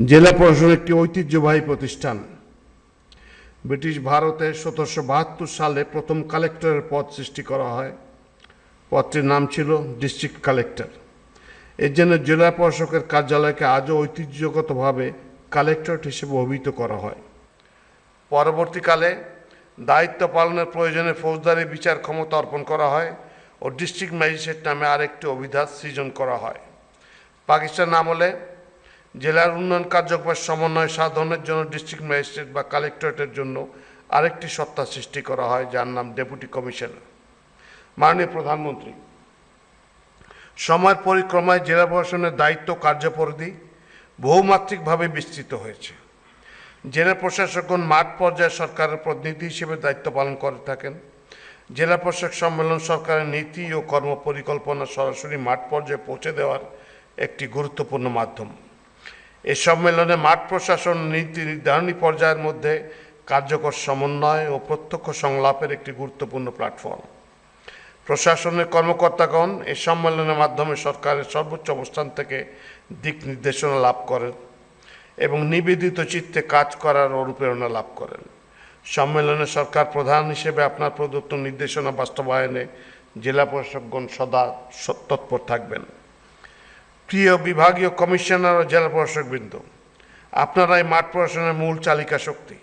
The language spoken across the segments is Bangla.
জেলা প্রশাসন একটি ঐতিহ্যবাহী প্রতিষ্ঠান। ব্রিটিশ ভারতে 1772 সালে প্রথম কালেক্টরের পদ সৃষ্টি করা হয়। পদটির নাম ছিল ডিস্ট্রিক্ট কালেক্টর। এর জন্য জেলা প্রশাসকের কার্যালয়কে আজও ঐতিহ্যগতভাবে কালেক্টরেট হিসেবে অভিহিত করা হয়। পরবর্তীকালে দায়িত্ব পালনের প্রয়োজনে ফৌজদারি বিচার ক্ষমতা অর্পণ করা হয় ও ডিস্ট্রিক্ট ম্যাজিস্ট্রেট নামে আরেকটি অভিধান সৃজন করা হয়। পাকিস্তান আমলে জেলার উন্নয়ন কার্যক্রমের সমন্বয় সাধনের জন্য ডিস্ট্রিক্ট ম্যাজিস্ট্রেট বা কালেক্টরেটের জন্য আরেকটি সত্তা সৃষ্টি করা হয়, যার নাম ডেপুটি কমিশনার। মাননীয় প্রধানমন্ত্রী, সময়ের পরিক্রমায় জেলা প্রশাসনের দায়িত্ব কার্যপরিধি বহুমাত্রিকভাবে বিস্তৃত হয়েছে। জেলা প্রশাসকগণ মাঠ পর্যায়ে সরকারের প্রতিনিধি হিসেবে দায়িত্ব পালন করে থাকেন। জেলা প্রশাসক সম্মেলন সরকারের নীতি ও কর্মপরিকল্পনা সরাসরি মাঠ পর্যায়ে পৌঁছে দেওয়ার একটি গুরুত্বপূর্ণ মাধ্যম। এই সম্মেলনে মাঠ প্রশাসন নীতি নির্ধারণী পর্যায়ের মধ্যে কার্যকর সমন্বয় ও প্রত্যক্ষ সংলাপের একটি গুরুত্বপূর্ণ প্ল্যাটফর্ম। প্রশাসনের কর্মকর্তাগণ এই সম্মেলনের মাধ্যমে সরকারের সর্বোচ্চ অবস্থান থেকে দিক নির্দেশনা লাভ করেন এবং নিবেদিত চিত্তে কাজ করার অনুপ্রেরণা লাভ করেন। সম্মেলনে সরকার প্রধান হিসেবে আপনার প্রদত্ত নির্দেশনা বাস্তবায়নে জেলা প্রশাসকগণ সদা তৎপর থাকবেন। প্রিয় বিভাগীয় কমিশনার ও জেলা প্রশাসকবৃন্দ, আপনারাই মাঠ প্রশাসনের মূল চালিকা শক্তি।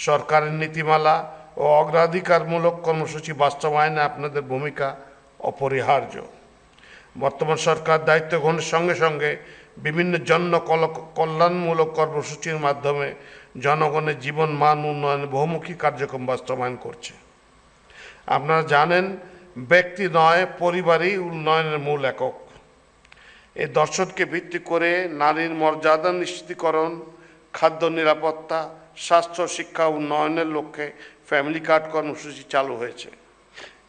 সরকারের নীতিমালা ও অগ্রাধিকারমূলক কর্মসূচি বাস্তবায়নে আপনাদের ভূমিকা অপরিহার্য। বর্তমান সরকার দায়িত্ব গ্রহণের সঙ্গে সঙ্গে বিভিন্ন কল্যাণমূলক কর্মসূচির মাধ্যমে জনগণের জীবন মান উন্নয়নে বহুমুখী কার্যক্রম বাস্তবায়ন করছে। আপনারা জানেন, ব্যক্তি নয়, পরিবারই উন্নয়নের মূল একক। এই দর্শনকে ভিত্তি করে নারীর মর্যাদা নিশ্চিতকরণ, খাদ্য নিরাপত্তা, স্বাস্থ্য, শিক্ষা উন্নয়নের লক্ষ্যে ফ্যামিলি কার্ড কর্মসূচি চালু হয়েছে।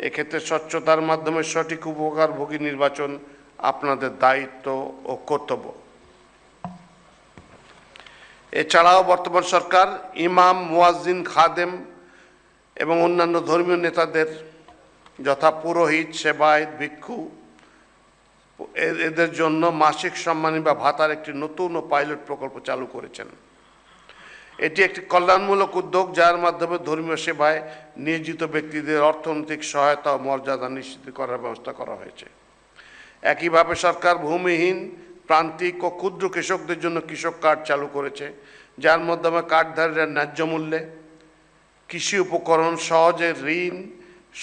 এক্ষেত্রে স্বচ্ছতার মাধ্যমে সঠিক উপকারভোগী নির্বাচন আপনাদের দায়িত্ব ও কর্তব্য। এছাড়াও বর্তমান সরকার ইমাম, মুয়াজ্জিন, খাদেম এবং অন্যান্য ধর্মীয় নেতাদের যথা পুরোহিত, সেবায়েত, ভিক্ষু এদের জন্য মাসিক সম্মানী বা ভাতার একটি নতুন ও পাইলট প্রকল্প চালু করেছেন। এটি একটি কল্যাণমূলক উদ্যোগ, যার মাধ্যমে ধর্মীয় সেবায় নিয়োজিত ব্যক্তিদের অর্থনৈতিক সহায়তা ও মর্যাদা নিশ্চিত করার ব্যবস্থা করা হয়েছে। একইভাবে সরকার ভূমিহীন, প্রান্তিক ও ক্ষুদ্র কৃষকদের জন্য কৃষক কার্ড চালু করেছে, যার মাধ্যমে কার্ডধারীরা ন্যায্য মূল্যে কৃষি উপকরণ, সহজে ঋণ,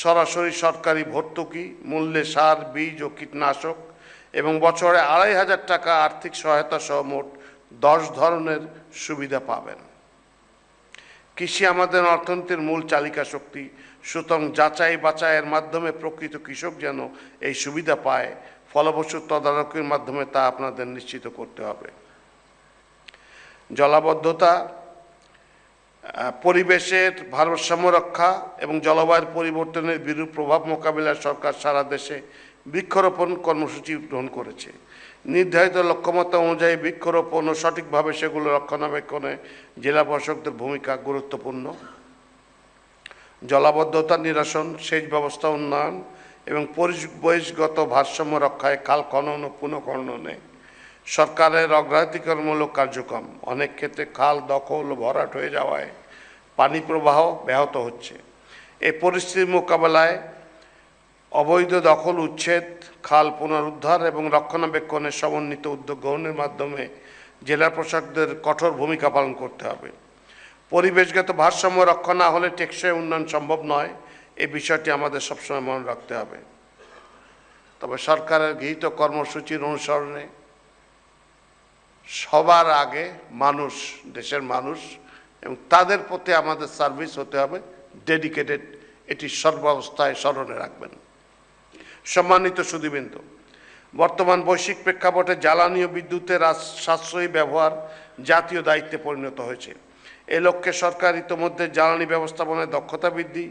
সরাসরি সরকারি ভর্তুকি মূল্যে সার, বীজ ও কীটনাশক এবং বছরে ২৫০০ টাকা আর্থিক সহায়তা সহ মোট 10 ধরনের সুবিধা পাবেন। কৃষি আমাদের অর্থনীতির মূল চালিকা শক্তি, সুতরাং যাচাই বাছাইয়ের মাধ্যমে প্রকৃত কৃষক যেন এই সুবিধা পায়, ফলপ্রসূ তদারকির মাধ্যমে তা আপনাদের নিশ্চিত করতে হবে। জলাবদ্ধতা, পরিবেশের ভারসাম্য রক্ষা এবং জলবায়ুর পরিবর্তনের বিরূপ প্রভাব মোকাবিলায় সরকার সারা দেশে বৃক্ষরোপণ কর্মসূচি গ্রহণ করেছে। নির্ধারিত লক্ষ্যমাত্রা অনুযায়ী বৃক্ষরোপণ ও সঠিকভাবে সেগুলো রক্ষণাবেক্ষণে জেলা প্রশাসকদের ভূমিকা গুরুত্বপূর্ণ। জলাবদ্ধতা নিরসন, সেচ ব্যবস্থা উন্নয়ন এবং পরিবেশগত ভারসাম্য রক্ষায় খাল খনন ও পুনঃখননে সরকারের অগ্রাধিকারমূলক কার্যক্রম। অনেক ক্ষেত্রে খাল দখল ও ভরাট হয়ে যাওয়ায় পানি প্রবাহ ব্যাহত হচ্ছে। এই পরিস্থিতির মোকাবেলায় অবৈধ দখল উচ্ছেদ, খাল পুনরুদ্ধার এবং রক্ষণাবেক্ষণের সমন্বিত উদ্যোগ গ্রহণের মাধ্যমে জেলা প্রশাসকদের কঠোর ভূমিকা পালন করতে হবে। পরিবেশগত ভারসাম্য রক্ষা না হলে টেকসই উন্নয়ন সম্ভব নয়, এই বিষয়টি আমাদের সবসময় মনে রাখতে হবে। তবে সরকারের গৃহীত কর্মসূচির অনুসরণে সবার আগে মানুষ, দেশের মানুষ, এবং তাদের প্রতি আমাদের সার্ভিস হতে হবে ডেডিকেটেড। এটি সর্বাবস্থায় স্মরণে রাখবেন। সম্মানিত সুধীবৃন্দ, বর্তমান বৈশ্বিক প্রেক্ষাপটে জ্বালানি ও বিদ্যুতের সাশ্রয়ী ব্যবহার জাতীয় দায়িত্বে পরিণত হয়েছে। এ লক্ষ্যে সরকার ইতোমধ্যে জ্বালানি ব্যবস্থাপনায় দক্ষতা বৃদ্ধি,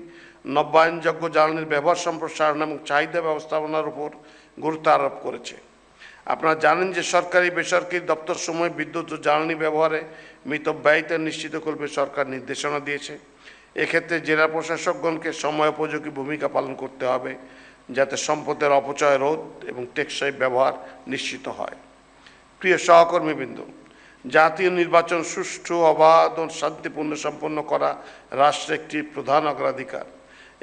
নবায়নযোগ্য জ্বালানির ব্যবহার সম্প্রসারণ এবং চাহিদা ব্যবস্থাপনার উপর গুরুত্ব আরোপ করেছে। আপনারা জানেন যে সরকারি বেসরকারি দপ্তর সময় বিদ্যুৎ ও জ্বালানি ব্যবহারে মিতব্যয়িতা নিশ্চিত করবে সরকার নির্দেশনা দিয়েছে। এক্ষেত্রে জেলা প্রশাসকগণকে সময়োপযোগী ভূমিকা পালন করতে হবে, যাতে সম্পদের অপচয় রোধ এবং টেকসই ব্যবহার নিশ্চিত হয়। প্রিয় সহকর্মীবৃন্দ, জাতীয় নির্বাচন সুষ্ঠু, অবাধ ও শান্তিপূর্ণ সম্পন্ন করা রাষ্ট্রের একটি প্রধান অগ্রাধিকার।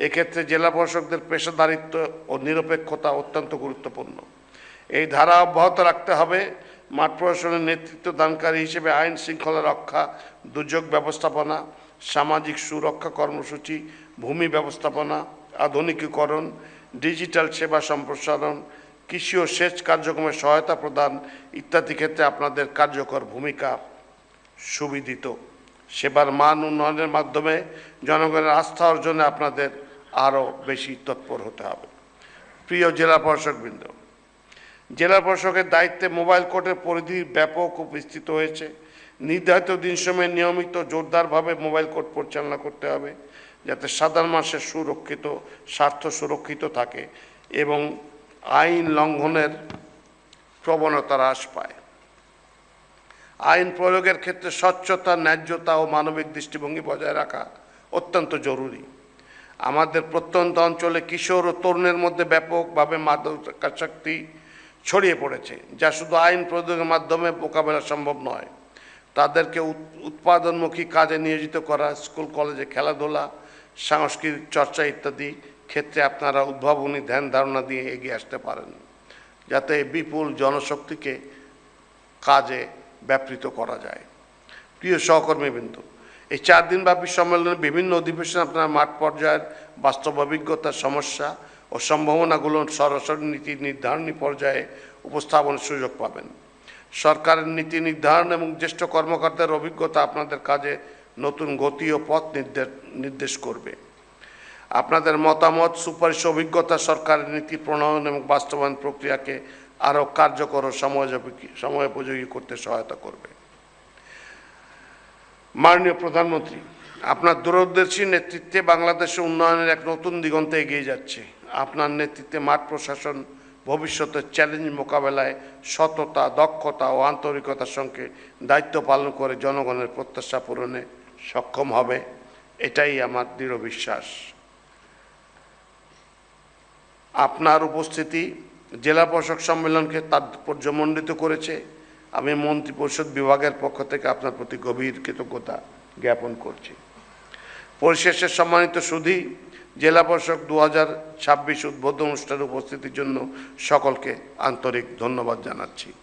এক্ষেত্রে জেলা প্রশাসকদের পেশাদারিত্ব ও নিরপেক্ষতা অত্যন্ত গুরুত্বপূর্ণ। এই ধারা অব্যাহত রাখতে হবে। মাঠ প্রশাসনের নেতৃত্ব দানকারী হিসেবে আইন শৃঙ্খলা রক্ষা, দুর্যোগ ব্যবস্থাপনা, সামাজিক সুরক্ষা কর্মসূচি, ভূমি ব্যবস্থাপনা, আধুনিকীকরণ, ডিজিটাল সেবা সম্প্রসারণ, কৃষি ও সেচ কার্যক্রমে সহায়তা প্রদান ইত্যাদি ক্ষেত্রে আপনাদের কার্যকর ভূমিকা সুবিদিত। সেবার মান উন্নয়নের মাধ্যমে জনগণের আস্থা অর্জনে আপনাদের আরও বেশি তৎপর হতে হবে। প্রিয় জেলা প্রশাসকবৃন্দ, জেলা প্রশাসকের দায়িত্বে মোবাইল কোর্টের পরিধি ব্যাপক ও বিস্তৃত হয়েছে। নির্ধারিত দিন সময়ে নিয়মিত জোরদারভাবে মোবাইল কোর্ট পরিচালনা করতে হবে, যাতে সাধারণ মানুষের স্বার্থ সুরক্ষিত থাকে এবং আইন লঙ্ঘনের প্রবণতা হ্রাস পায়। আইন প্রয়োগের ক্ষেত্রে স্বচ্ছতা, ন্যায্যতা ও মানবিক দৃষ্টিভঙ্গি বজায় রাখা অত্যন্ত জরুরি। আমাদের প্রত্যন্ত অঞ্চলে কিশোর ও তরুণের মধ্যে ব্যাপকভাবে মাদকাসক্তি ছড়িয়ে পড়েছে, যা শুধু আইন প্রয়োগের মাধ্যমে মোকাবেলা সম্ভব নয়। তাদেরকে উৎপাদনমুখী কাজে নিয়োজিত করা, স্কুল কলেজে খেলাধুলা, সাংস্কৃতিক চর্চা ইত্যাদি ক্ষেত্রে আপনারা উদ্ভাবনী ধ্যান ধারণা দিয়ে এগিয়ে আসতে পারেন, যাতে বিপুল জনশক্তিকে কাজে ব্যাপৃত করা যায়। প্রিয় সহকর্মীবৃন্দ, এই 4 দিনব্যাপী সম্মেলনে বিভিন্ন অধিবেশনে আপনারা মাঠ পর্যায়ের বাস্তব অভিজ্ঞতা, সমস্যা ও সম্ভাবনাগুলো সরাসরি নীতি নির্ধারণী পর্যায়ে উপস্থাপনের সুযোগ পাবেন। সরকারের নীতি নির্ধারণ এবং জ্যেষ্ঠ কর্মকর্তার অভিজ্ঞতা আপনাদের কাজে নতুন গতি ও পথ নির্দেশ করবে। আপনাদের মতামত, সুপারিশ, অভিজ্ঞতা সরকারের নীতি প্রণয়ন এবং বাস্তবায়ন প্রক্রিয়াকে আরও কার্যকর ও সময়োপযোগী করতে সহায়তা করবে। মাননীয় প্রধানমন্ত্রী, আপনার দূরদর্শী নেতৃত্বে বাংলাদেশের উন্নয়নের এক নতুন দিগন্তে এগিয়ে যাচ্ছে। আপনার নেতৃত্বে মাঠ প্রশাসন ভবিষ্যতের চ্যালেঞ্জ মোকাবেলায় সততা, দক্ষতা ও আন্তরিকতার সঙ্গে দায়িত্ব পালন করে জনগণের প্রত্যাশা পূরণে সক্ষম হবে, এটাই আমার দৃঢ় বিশ্বাস। আপনার উপস্থিতি জেলা প্রশাসক সম্মেলনকে তাৎপর্যমণ্ডিত করেছে। আমি মন্ত্রিপরিষদ বিভাগের পক্ষ থেকে আপনার প্রতি গভীর কৃতজ্ঞতা জ্ঞাপন করছি। পরিশেষে সম্মানিত সুধী, জেলা প্রশাসক 2026 উদ্বোধন অনুষ্ঠানে উপস্থিতির জন্য সকলকে আন্তরিক ধন্যবাদ জানাচ্ছি।